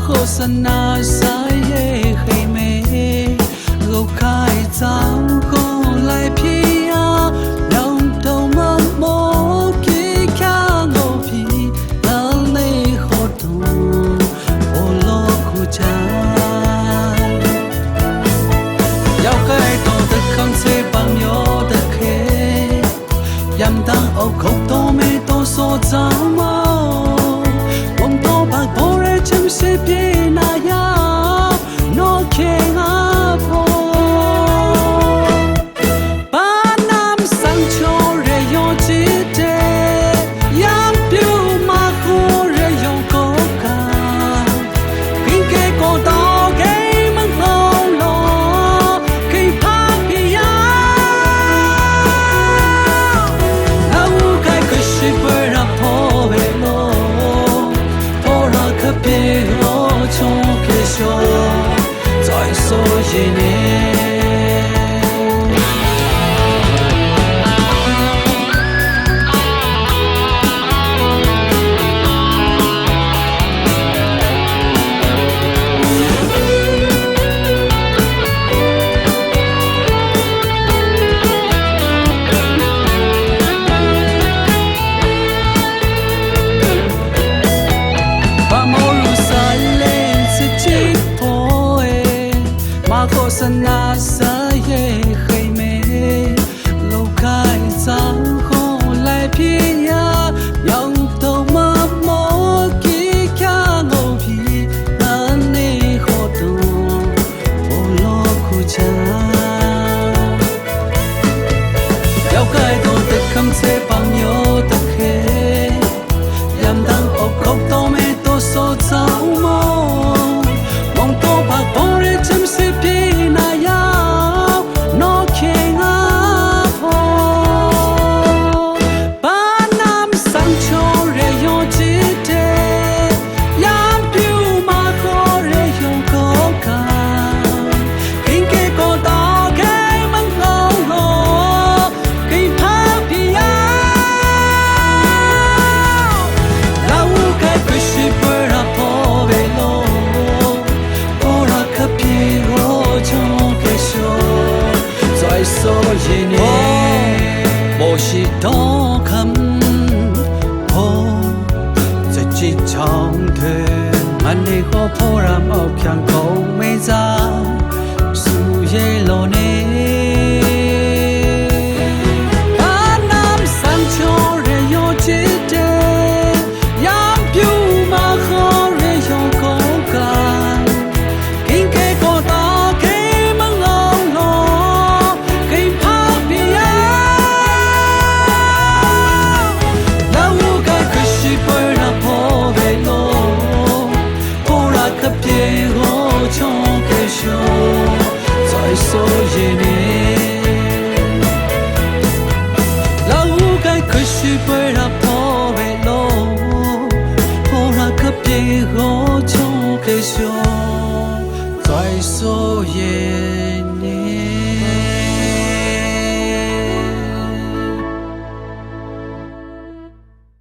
khổ sân na sai hay mê gâu khai giáo khô lại phía lòng đầu mơ mô khi khá ngô phí đã lấy khổ thù ô lô khu cha giao cái tổ thực không sẽ bằng nhô thực khế yam tăng ốc khóc tô mê tô số giáo mơ ông tô bạc bố rê chấm sẽ bê na ya nó khê ngã phô ba năm sang cho rê yo chi tê yam biu ma khô rê yo cố ca kinh kê cô tao gây măng hô lô kinh phá bì ya áo cái shi bơi ra phô về lô别我从开始，再说一年。khổ sân na sai hay mê lâu khai giáo khô lại phía yang tàu mơ mô kí khá ngô phí anh đi khổ tù ô lô khu cha giao cái tổ thực không sẽ bằng nhô thực khế yam đang ốc khóc tô mê tô số giáo mô mong tô bạc bố rê chấm sẽ bê na ya nó khê ngã phô ba năm sang cho rê yo chi tê yam biu ma khô rê yo cố ca kinh kê cô ta kê măng ngô ngô kinh phá bì ya lau cái shi bơi ra phô về lô再说一年，我是多坎坷，在职场的万里河破然后强口没在，树叶落呢。再说一年，老该可是被他破为路，破那个别后就给修。